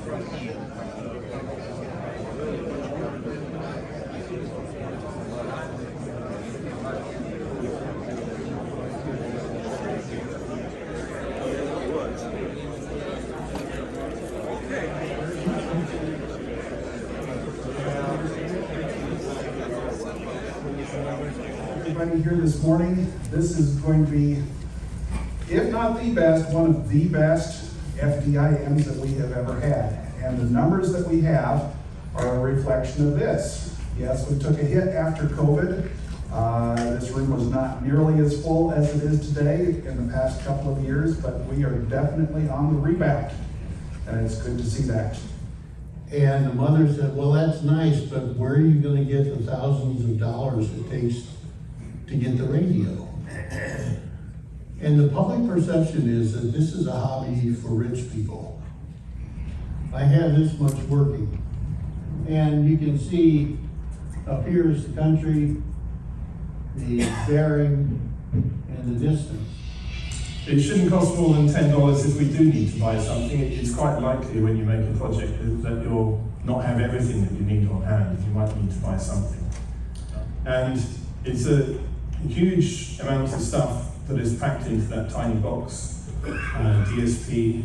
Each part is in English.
Everybody here this morning, this is going to be, if not the best, one of the best FDIMs that we have ever had. And the numbers that we have are a reflection of this. Yes, we took a hit after COVID. This room was not nearly as full as it is today in the past couple of years, but we are definitely on the rebound. And it's good to see that. And the mother said, well, that's nice, but where are you going to get the thousands of dollars it takes to get the radio? And the public perception is that this is a hobby for rich people. I have this much working. And you can see up here is the country, the bearing, and the distance. It shouldn't cost more than $10 if we do need to buy something. It's quite likely when you make a project that you'll not have everything that you need on hand. You might need to buy something. And it's a huge amount of stuff that is packed into that tiny box. DSP,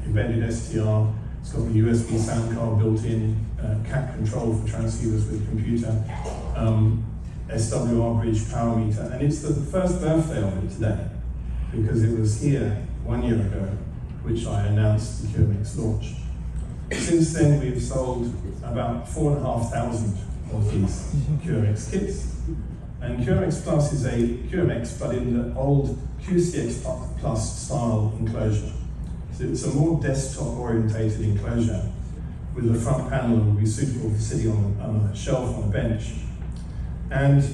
embedded STR, it's got the USB sound card built in, CAT control for transceivers with computer, SWR bridge power meter, and it's the first birthday of it today, because it was here 1 year ago, which I announced the QMX launch. Since then, we've sold about 4,500 of these QMX kits. And QMX Plus is a QMX, but in the old QCX Plus style enclosure. So it's a more desktop-orientated enclosure with the front panel that will be suitable for sitting on a shelf on a bench. And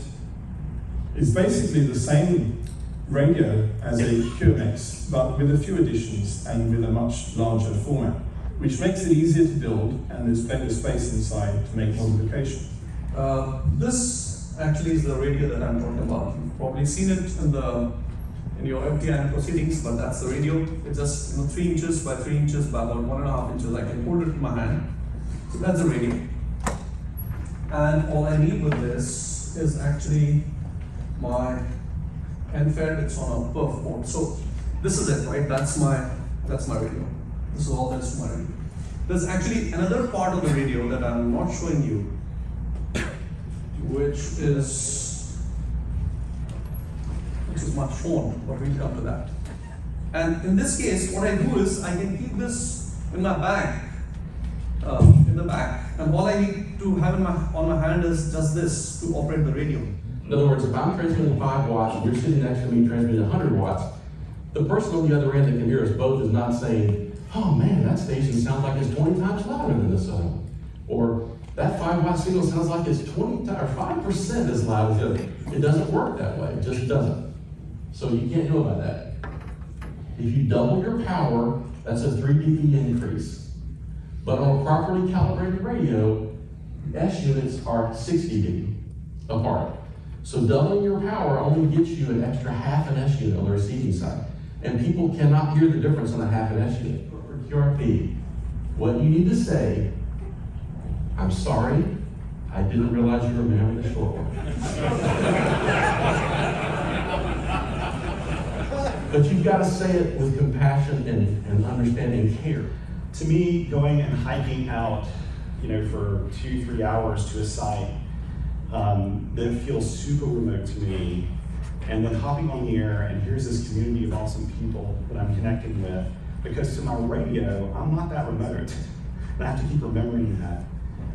it's basically the same radio as a QMX, but with a few additions and with a much larger format, which makes it easier to build, and there's plenty of space inside to make modifications. This actually is the radio that I'm talking about. You've probably seen it in your FDIM proceedings, but that's the radio. It's just 3 inches by 3 inches by about 1.5 inches. I can hold it in my hand. So that's the radio. And all I need with this is actually my NFED. It's on a perf board. So this is it, right? That's my radio. This is all there is to my radio. There's actually another part of the radio that I'm not showing you, which is my phone, but we'll come to that. And in this case, what I do is I can keep this in my bag, in the back, and all I need to have on my hand is just this to operate the radio. In other words, if I'm transmitting 5 watts and you're sitting next to me transmitting 100 watts, the person on the other end that can hear us both is not saying, oh man, that station sounds like it's 20 times louder than this other one. Or that 5-watt signal sounds like it's 20 or 5% as loud as the other. It doesn't work that way, it just doesn't. So you can't know about that. If you double your power, that's a 3 dB increase. But on a properly calibrated radio, S units are 60 dB apart. So doubling your power only gets you an extra half an S unit on the receiving side. And people cannot hear the difference on a half an S unit. For QRP, what you need to say, I'm sorry, I didn't realize you were a man with a short one. But you've got to say it with compassion and understanding and care. To me, going and hiking out, for 2-3 hours to a site that feels super remote to me, and then hopping on the air and here's this community of awesome people that I'm connecting with, because to my radio, I'm not that remote. And I have to keep remembering that.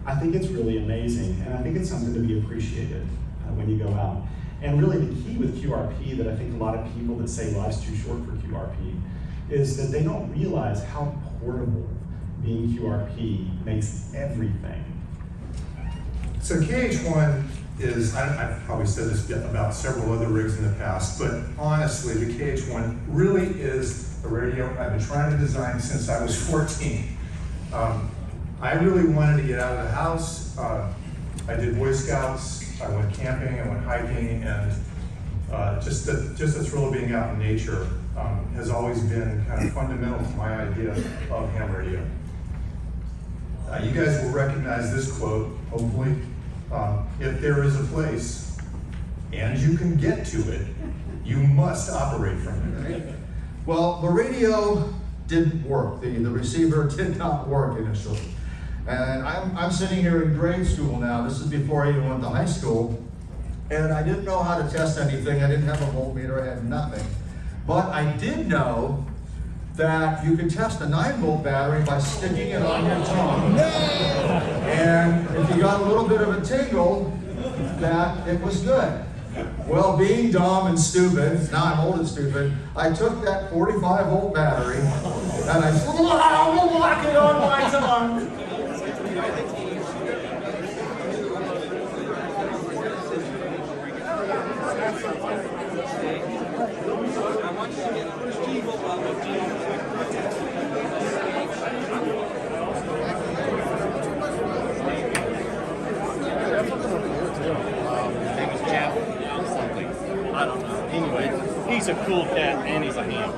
I think it's really amazing, and I think it's something to be appreciated when you go out. And really the key with QRP that I think a lot of people that say life's too short for QRP is that they don't realize how portable being QRP makes everything. So KH1 is, I've probably said this about several other rigs in the past, but honestly, the KH1 really is a radio I've been trying to design since I was 14. I really wanted to get out of the house. I did Boy Scouts, I went camping, I went hiking, and just the thrill of being out in nature has always been kind of fundamental to my idea of ham radio. You guys will recognize this quote, hopefully. If there is a place and you can get to it, you must operate from it. Well, the radio didn't work. The receiver did not work initially. And I'm sitting here in grade school now. This is before I even went to high school. And I didn't know how to test anything. I didn't have a voltmeter. I had nothing. But I did know that you could test a 9-volt battery by sticking it on your tongue. And if you got a little bit of a tingle, that it was good. Well, being dumb and stupid, now I'm old and stupid, I took that 45-volt battery and I locked it on my tongue. I don't know. Anyway, he's a cool cat and he's a ham.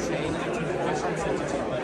Shane, actually,